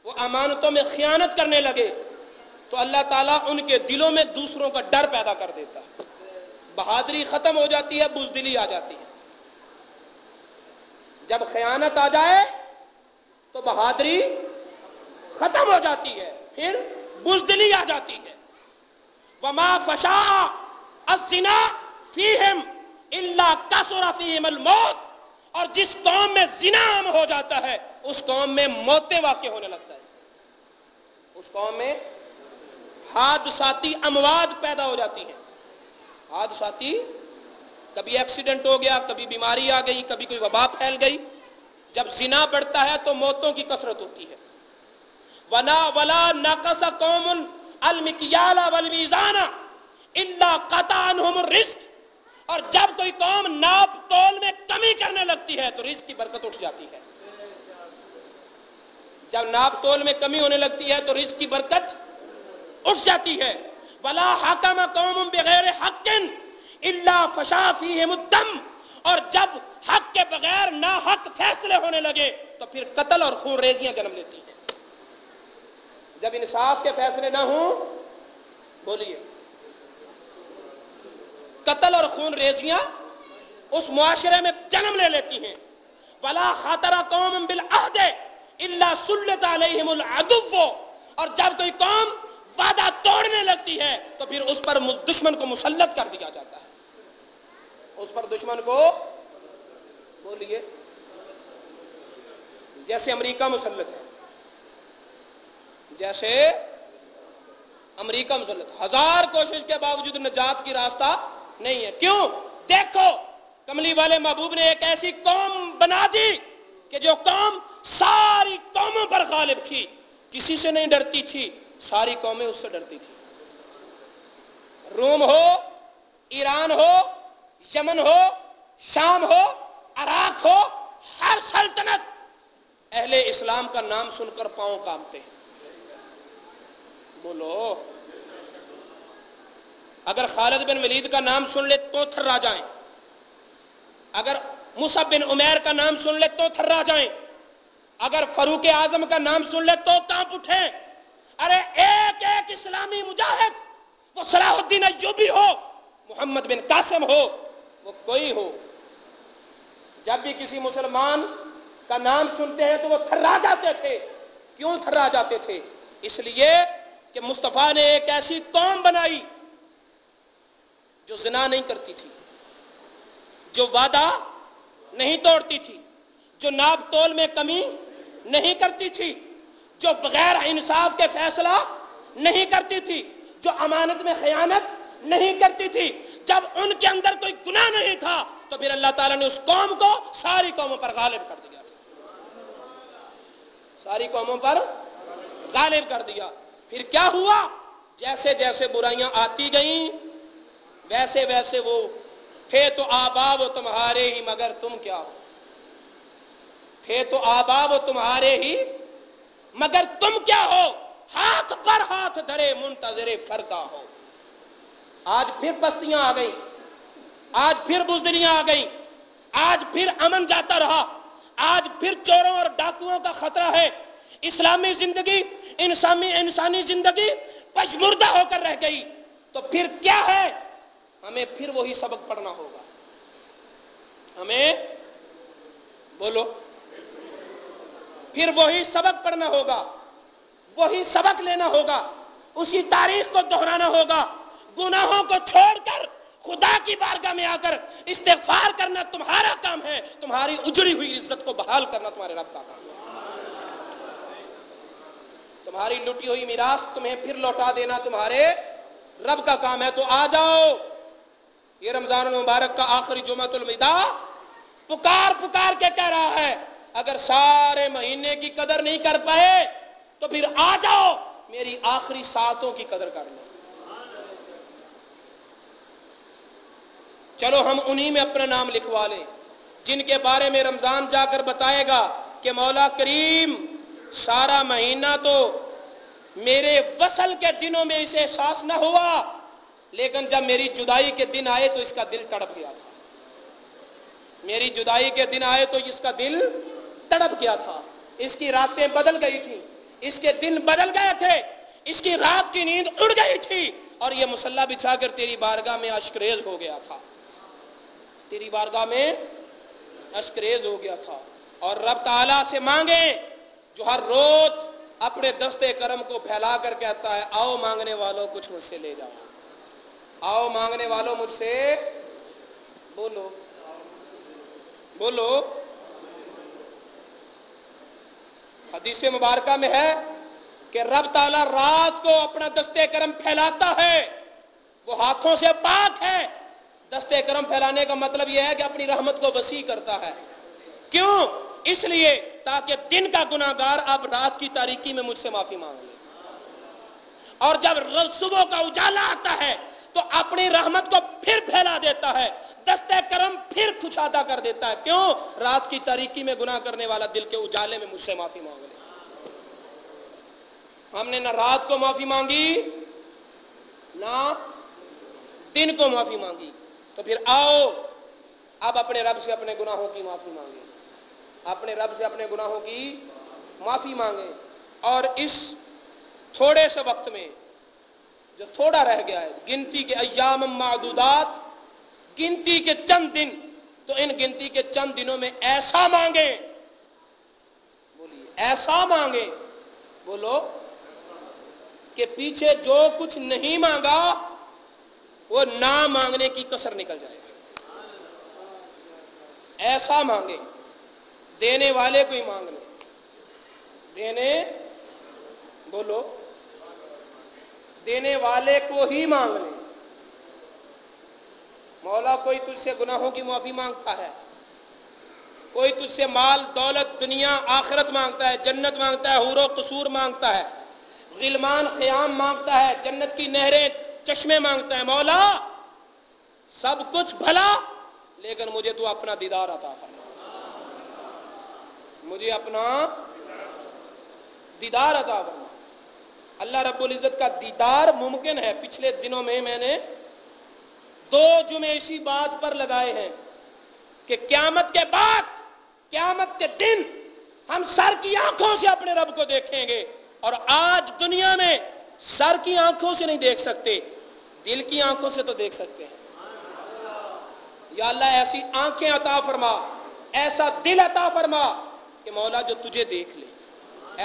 وہ امانتوں میں خیانت کرنے لگے، تو اللہ تعالیٰ ان کے دلوں میں دوسروں کا ڈر پیدا کر دیتا ہے، بہادری ختم ہو جاتی ہے، بزدلی آ جاتی ہے۔ جب خیانت آ جائے تو بہادری ختم ہو جاتی ہے، پھر بزدلی آ جاتی ہے۔ وما فشاء الزنا فیہم الا کثر فیہم الموت، اور جس قوم میں زنا عام ہو جاتا ہے اس قوم میں موتیں واقع ہونے لگتا ہے، اس قوم میں حادثاتی اموات پیدا ہو جاتی ہیں، حادثاتی، کبھی ایکسیڈنٹ ہو گیا، کبھی بیماری آ گئی، کبھی کوئی وبا پھیل گئی۔ جب زنا بڑھتا ہے تو موتوں کی کثرت ہوتی ہے۔ ولا نقص قوم المکیال والمیزان الا قطع عنہم الرزق، اور جب کوئی قوم ناپ تول میں کمی کرنے لگتی ہے تو رزق کی برکت اٹھ جاتی ہے، جب ناپ تول میں کمی ہونے لگتی ہے تو رزق کی برکت اٹھ جاتی ہے۔ ولا حکم قوم بغیر حق الا فشا فیہم الدم، اور جب حق کے بغیر ناحق فیصلے ہونے لگے تو پھر قتل اور خون ریزیاں جنم لیتی ہیں۔ جب انصاف کے فیصلے نہ ہوں، بولیے، قتل اور خون ریزیاں اس معاشرے میں جنم لے لیتی ہیں۔ ولا خاطر قوم بالعہد الا سلط علیہم العدو، اور جب کوئی قوم وعدہ توڑنے لگتی ہے تو پھر اس پر دشمن کو مسلط کر دیا جاتا ہے، اس پر دشمن کو، بولیے، جیسے امریکہ مسلط ہے، جیسے امریکہ مسلط، ہزار کوشش کے باوجود نجات کی راستہ نہیں ہے۔ کیوں؟ دیکھو، کملی والے محبوب نے ایک ایسی قوم بنا دی کہ جو قوم ساری قوموں پر غالب تھی، کسی سے نہیں ڈرتی تھی، ساری قومیں اس سے ڈرتی تھی۔ روم ہو، ایران ہو، یمن ہو، شام ہو، عراق ہو، ہر سلطنت اہل اسلام کا نام سن کر پاؤں کانپتے ہیں۔ بولو، اگر خالد بن ولید کا نام سن لے تو تھرا جائیں، اگر مصعب بن عمیر کا نام سن لے تو تھرا جائیں، اگر فاروق اعظم کا نام سن لے تو کانپ اٹھیں۔ ارے ایک ایک اسلامی مجاہد، وہ صلاح الدین ایوبی ہو، محمد بن قاسم ہو، وہ کوئی ہو، جب بھی کسی مسلمان کا نام سنتے ہیں تو وہ تھرا جاتے تھے۔ کیوں تھرا جاتے تھے؟ اس لیے کہ مصطفیٰ نے ایک ایسی قوم بنائی جو زنا نہیں کرتی تھی، جو وعدہ نہیں توڑتی تھی، جو ناپ تول میں کمی نہیں کرتی تھی، جو بغیر انصاف کے فیصلہ نہیں کرتی تھی، جو امانت میں خیانت نہیں کرتی تھی۔ جب ان کے اندر کوئی گناہ نہیں تھا تو پھر اللہ تعالیٰ نے اس قوم کو ساری قوموں پر غالب کر دیا تھا، ساری قوموں پر غالب کر دیا۔ پھر کیا ہوا؟ جیسے جیسے برائیاں آتی گئیں ویسے ویسے وہ تھے تو آبا وہ تمہارے ہی مگر تم کیا ہو، تھے تو آبا وہ تمہارے ہی مگر تم کیا ہو، ہاتھ پر ہاتھ دھرے منتظر فردا ہو۔ آج پھر پستیاں آ گئیں، آج پھر بزدلیاں آ گئیں، آج پھر امن جاتا رہا، آج پھر چوروں اور ڈاکوؤں کا خطرہ ہے۔ اسلامی زندگی، انسانی زندگی پشمردہ ہو کر رہ گئی۔ تو پھر کیا ہے؟ ہمیں پھر وہی سبق پڑھنا ہوگا، ہمیں بولو پھر وہی سبق پڑھنا ہوگا، وہی سبق لینا ہوگا، اسی تاریخ کو دہرانا ہوگا۔ گناہوں کو چھوڑ کر خدا کی بارگاہ میں آ کر استغفار کرنا تمہارا کام ہے، تمہاری اجڑی ہوئی عزت کو بحال کرنا تمہارے رب کا کام ہے، تمہاری لٹی ہوئی میراث تمہیں پھر لوٹا دینا تمہارے رب کا کام ہے۔ تو آ جاؤ، یہ رمضان المبارک کا آخری جمعۃ الوداع پکار پکار کے کہہ رہا ہے، اگر سارے مہینے کی قدر نہیں کر پائے تو پھر آ جاؤ میری آخری ساعتوں کی قدر کر لو۔ چلو ہم انہی میں اپنا نام لکھوا لیں جن کے بارے میں رمضان جا کر بتائے گا کہ مولا کریم سارا مہینہ تو میرے وصل کے دنوں میں اسے احساس نہ ہوا، لیکن جب میری جدائی کے دن آئے تو اس کا دل تڑپ گیا تھا، میری جدائی کے دن آئے تو اس کا دل تڑپ گیا تھا، اس کی راتیں بدل گئی تھیں، اس کے دن بدل گئے تھے، اس کی رات کی نیند اڑ گئی تھی، اور یہ مصلی بچھا کر تیری بارگاہ میں اشکریز ہو گیا تھا، تیری بارگاہ میں اشکریز ہو گیا تھا۔ اور رب تعالیٰ سے مانگیں جو ہر روز اپنے دستے کرم کو پھیلا کر کہتا ہے، آؤ مانگنے والوں کچھ مجھ سے لے جاؤ، آؤ مانگنے والوں مجھ سے بولو بولو۔ حدیث مبارکہ میں ہے کہ رب تعالیٰ رات کو اپنا دستے کرم پھیلاتا ہے، وہ ہاتھوں سے پاک ہے۔ دستے کرم پھیلانے کا مطلب یہ ہے کہ اپنی رحمت کو وسیع کرتا ہے۔ کیوں؟ اس لیے تاکہ دن کا گناہگار اب رات کی تاریکی میں مجھ سے معافی مانگ لے، اور جب صبح کا اجالا آتا ہے تو اپنی رحمت کو پھر پھیلا دیتا ہے، دستے کرم پھر کشادہ کر دیتا ہے۔ کیوں؟ رات کی تاریکی میں گناہ کرنے والا دل کے اجالے میں مجھ سے معافی مانگ لے۔ ہم نے نہ رات کو معافی مانگی نہ دن کو معافی مانگی، تو پھر آؤ اب اپنے رب سے اپنے گناہوں کی معافی مانگیں، اپنے رب سے اپنے گناہوں کی معافی مانگیں۔ اور اس تھوڑے سے وقت میں جو تھوڑا رہ گیا ہے، گنتی کے ایام معدودات، گنتی کے چند دن، تو ان گنتی کے چند دنوں میں ایسا مانگیں، بولیے ایسا مانگیں، بولو کہ پیچھے جو کچھ نہیں مانگا وہ نہ مانگنے کی کسر نکل جائے، ایسا مانگے، دینے والے کو ہی مانگ لے، دینے بولو دینے والے کو ہی مانگ لے۔ مولا کوئی تجھ سے گناہوں کی معافی مانگتا ہے، کوئی تجھ سے مال دولت دنیا آخرت مانگتا ہے، جنت مانگتا ہے، حور و قصور مانگتا ہے، غلمان خیام مانگتا ہے، جنت کی نہریں چشمے مانگتا ہے۔ مولا سب کچھ بھلا، لیکن مجھے تو اپنا دیدار عطا فرما، مجھے اپنا دیدار عطا فرما۔ اللہ رب العزت کا دیدار ممکن ہے۔ پچھلے دنوں میں نے 2 جمعے اسی بات پر لگائے ہیں کہ قیامت کے بعد، قیامت کے دن ہم سر کی آنکھوں سے اپنے رب کو دیکھیں گے، اور آج دنیا میں سر کی آنکھوں سے نہیں دیکھ سکتے، دل کی آنکھوں سے تو دیکھ سکتے ہیں۔ یا اللہ ایسی آنکھیں عطا فرما، ایسا دل عطا فرما کہ مولا جو تجھے دیکھ لے،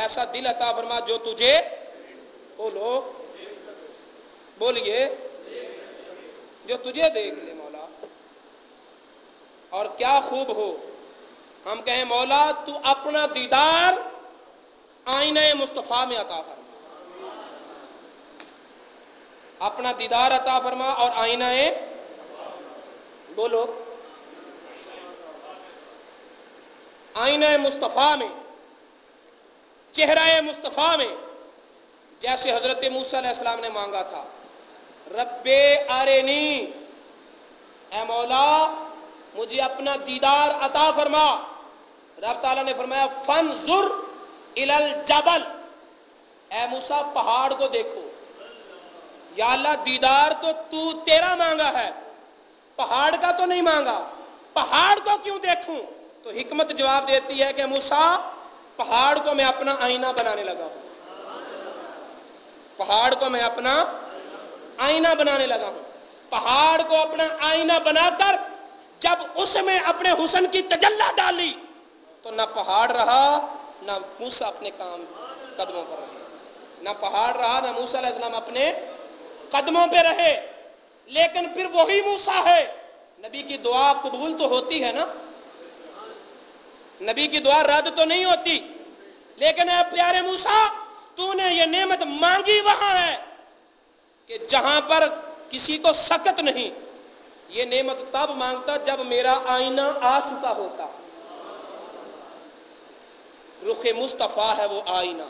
ایسا دل عطا فرما جو تجھے بولو بولیے جو تجھے دیکھ لے مولا. اور کیا خوب ہو ہم کہیں مولا تو اپنا دیدار آئینہ مصطفیٰ میں عطا فرما، اپنا دیدار عطا فرما اور آئینہ بولو آئینہ مصطفیٰ میں، چہرہ مصطفیٰ میں، جیسے حضرت موسیٰ علیہ السلام نے مانگا تھا رب ارنی، اے مولا مجھے اپنا دیدار عطا فرما. رب تعالیٰ نے فرمایا فانظر الی الجبل، اے موسیٰ پہاڑ کو دیکھو. یا اللہ دیدار تو تیرا مانگا ہے، پہاڑ کا تو نہیں مانگا، پہاڑ کو کیوں دیکھوں؟ تو حکمت جواب دیتی ہے کہ موسیٰ پہاڑ کو میں اپنا آئینہ بنانے لگا ہوں، پہاڑ کو میں اپنا آئینہ بنانے لگا ہوں. پہاڑ کو اپنا آئینہ بنا کر جب اس میں اپنے حسن کی تجلی ڈالی تو نہ پہاڑ رہا نہ موسیٰ اپنے قدموں پر رہے، نہ پہاڑ رہا نہ موسیٰ علیہ السلام اپنے قدموں پہ رہے. لیکن پھر وہی موسیٰ ہے. نبی کی دعا قبول تو ہوتی ہے نا، نبی کی دعا رد تو نہیں ہوتی. لیکن اے پیارے موسیٰ تو نے یہ نعمت مانگی وہاں ہے کہ جہاں پر کسی کو سکت نہیں. یہ نعمت تب مانگتا جب میرا آئینہ آ چکا ہوتا. رخ مصطفیٰ ہے وہ آئینہ،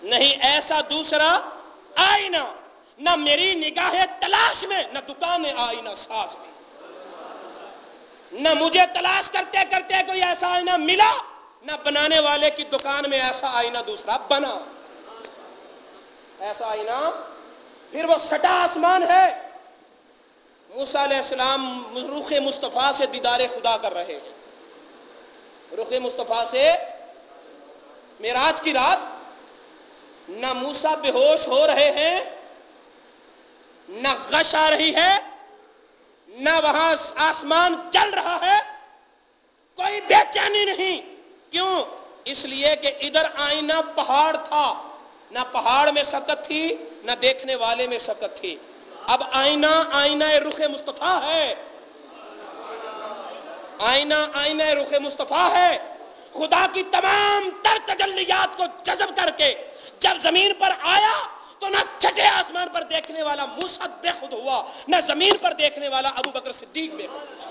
نہیں ایسا دوسرا آئینہ. نہ میری نگاہ تلاش میں، نہ دکان آئینہ ساز میں، نہ مجھے تلاش کرتے کرتے کوئی ایسا آئینہ ملا، نہ بنانے والے کی دکان میں ایسا آئینہ دوسرا بنا. ایسا آئینہ پھر وہ سٹا آسمان ہے. موسیٰ علیہ السلام رخ مصطفیٰ سے دیدار خدا کر رہے ہیں. رخ مصطفیٰ سے معراج کی رات نہ موسیٰ بے ہوش ہو رہے ہیں، نہ غش آ رہی ہے، نہ وہاں آسمان جل رہا ہے، کوئی بے چینی نہیں. کیوں؟ اس لیے کہ ادھر آئینہ پہاڑ تھا، نہ پہاڑ میں سکت تھی نہ دیکھنے والے میں سکت تھی. اب آئینہ رخ مصطفیٰ ہے، آئینہ رخ مصطفیٰ ہے. خدا کی تمام تر تجلیات کو جذب کر کے جب زمین پر آیا تو نہ چھٹے آسمان پر دیکھنے والا موسیٰ بے خود ہوا، نہ زمین پر دیکھنے والا ابو بکر صدیق بے خود ہوا.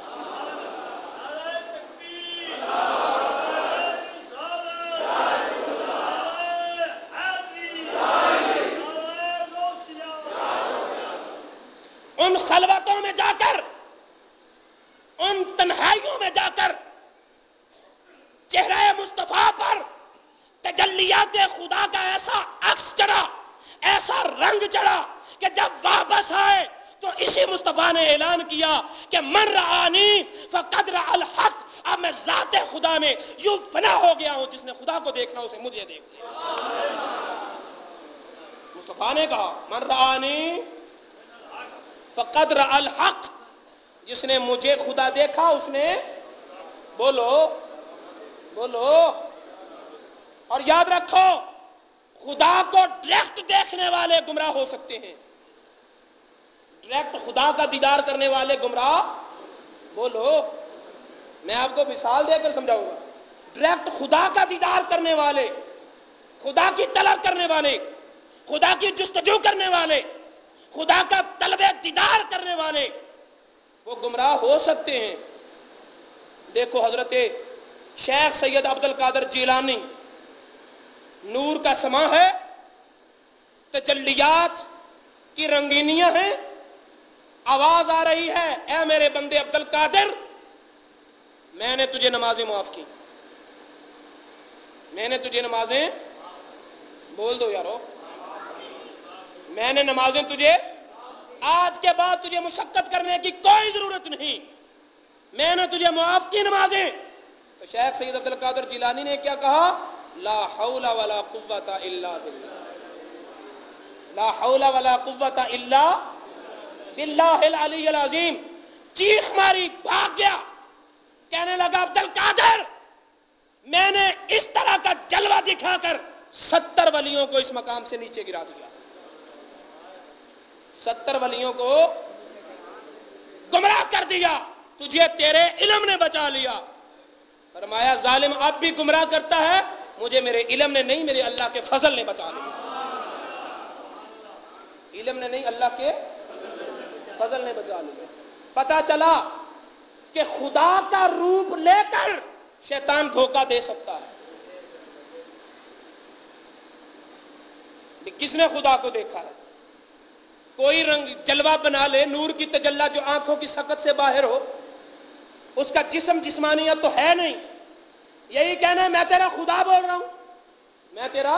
ان خلوتوں میں جا کر، ان تنہائیوں میں جا کر چہرہ مصطفیٰ پر تجلیات خدا کا ایسا عکس چڑھا، ایسا رنگ چڑھا کہ جب واپس آئے تو اسی مصطفیٰ نے اعلان کیا کہ من رآنی فقد رأى الحق. اب میں ذات خدا میں یوں فنا ہو گیا ہوں، جس نے خدا کو دیکھنا اسے مجھے دیکھ لیا. مصطفیٰ نے کہا من رآنی فقد رأى الحق، جس نے مجھے خدا دیکھا اس نے بولو بولو. اور یاد رکھو خدا کو ڈائریکٹ دیکھنے والے گمراہ ہو سکتے ہیں، ڈائریکٹ خدا کا دیدار کرنے والے گمراہ بولو. میں آپ کو مثال دے کر سمجھاؤں گا. ڈائریکٹ خدا کا دیدار کرنے والے، خدا کی طلب کرنے والے، خدا کی جستجو کرنے والے، خدا کا طلب دیدار کرنے والے وہ گمراہ ہو سکتے ہیں. دیکھو حضرت شیخ سید عبد القادر جیلانی، نور کا سما ہے، تجلیات کی رنگینیاں ہیں، آواز آ رہی ہے اے میرے بندے عبد القادر میں نے تجھے نمازیں معاف کی، میں نے تجھے نمازیں بول دو یارو، میں نے نمازیں تجھے آج کے بعد تجھے مشقت کرنے کی کوئی ضرورت نہیں، میں نے تجھے معاف کی نمازیں. تو شیخ سید عبد القادر جیلانی نے کیا کہا؟ لا حول ولا قوت الا باللہ، لا حول ولا قوت الا باللہ العلی العظیم. چیخ ماری، بھاگ گیا، کہنے لگا عبد القادر میں نے اس طرح کا جلوہ دکھا کر 70 ولیوں کو اس مقام سے نیچے گرا دیا، 70 ولیوں کو گمراہ کر دیا، تجھے تیرے علم نے بچا لیا۔ فرمایا ظالم اب بھی گمراہ کرتا ہے، مجھے میرے علم نے نہیں، میرے اللہ کے فضل نے بچا لیا۔ علم نے نہیں، اللہ کے فضل نے بچا لیا۔ پتا چلا کہ خدا کا روپ لے کر شیطان دھوکہ دے سکتا ہے۔ کس نے خدا کو دیکھا ہے؟ کوئی رنگ جلوہ بنا لے، نور کی تجلی جو آنکھوں کی سکت سے باہر ہو، اس کا جسم جسمانیت تو ہے نہیں، یہی کہنا ہے میں تیرا خدا بول رہا ہوں، میں تیرا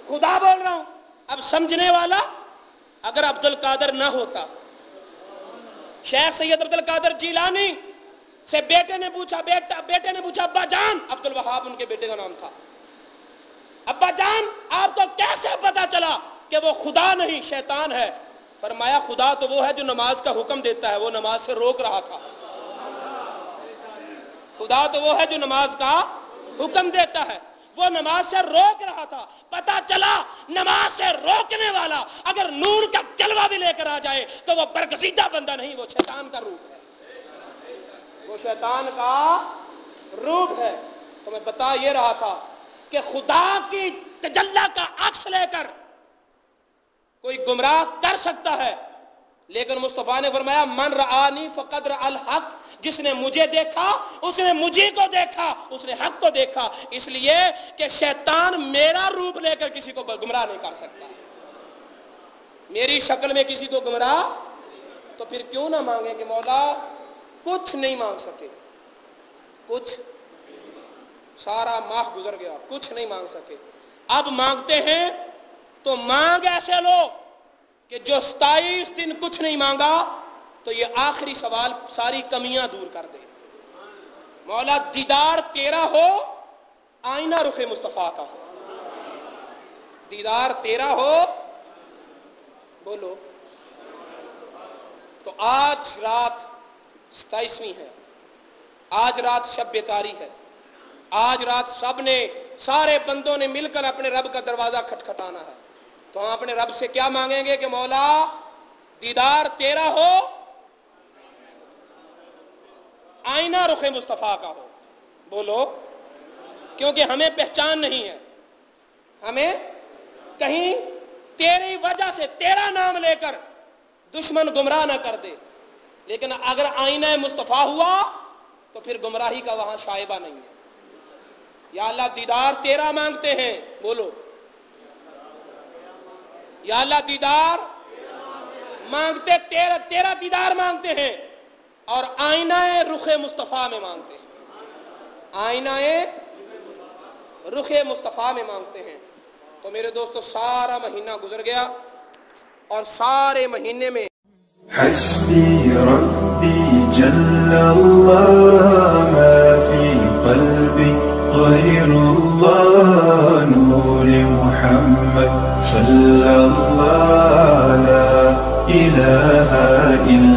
خدا بول رہا ہوں۔ اب سمجھنے والا، اگر عبد القادر نہ ہوتا، شیخ سید عبد القادر جیلانی سے بیٹے نے پوچھا ابا جان، عبد الوہاب ان کے بیٹے کا نام تھا، ابا جان آپ کو کیسے پتا چلا کہ وہ خدا نہیں شیطان ہے؟ فرمایا خدا تو وہ ہے جو نماز کا حکم دیتا ہے، وہ نماز سے روک رہا تھا۔ خدا تو وہ ہے جو نماز کا حکم دیتا ہے، وہ نماز سے روک رہا تھا۔ پتا چلا نماز سے روکنے والا اگر نور کا جلوہ بھی لے کر آ جائے تو وہ برگزیدہ بندہ نہیں، وہ شیطان کا روپ ہے، وہ شیطان کا روپ ہے۔ تو میں بتا یہ رہا تھا کہ خدا کی تجلی کا عکس لے کر کوئی گمراہ کر سکتا ہے، لیکن مصطفیٰ نے فرمایا من رآنی فقد رأى الحق، جس نے مجھے دیکھا اس نے مجھے کو دیکھا، اس نے حق کو دیکھا۔ اس لیے کہ شیطان میرا روپ لے کر کسی کو گمراہ نہیں کر سکتا، میری شکل میں کسی کو گمراہ۔ تو پھر کیوں نہ مانگے کہ مولا کچھ نہیں مانگ سکے، کچھ سارا ماہ گزر گیا، کچھ نہیں مانگ سکے، اب مانگتے ہیں تو مانگ ایسے لو کہ جو 27 دن کچھ نہیں مانگا تو یہ آخری سوال ساری کمیاں دور کر دے۔ مولا دیدار تیرا ہو، آئینہ رخ مصطفیٰ کا ہو، دیدار تیرا ہو، بولو۔ تو آج رات 27ویں ہے، آج رات شب بیداری ہے، آج رات سب نے، سارے بندوں نے مل کر اپنے رب کا دروازہ کھٹکھٹانا ہے۔ تو ہم اپنے رب سے کیا مانگیں گے کہ مولا دیدار تیرا ہو، آئینہ رخ مصطفیٰ کا ہو، بولو۔ کیونکہ ہمیں پہچان نہیں ہے، ہمیں کہیں تیری وجہ سے تیرا نام لے کر دشمن گمراہ نہ کر دے، لیکن اگر آئینہ مصطفیٰ ہوا تو پھر گمراہی کا وہاں شائبہ نہیں ہے۔ یا اللہ دیدار تیرا مانگتے ہیں، بولو۔ یا اللہ دیدار مانگتے، تیرا دیدار مانگتے ہیں، اور آئینہ رخ مصطفیٰ میں مانگتے ہیں، آئینہ رخ مصطفیٰ میں مانگتے ہیں۔ تو میرے دوستو سارا مہینہ گزر گیا، اور سارے مہینے میں حسبی ربی جل اللہ ما فی قلبی غیر اللہ نور محمد صلی اللہ لا الہ الا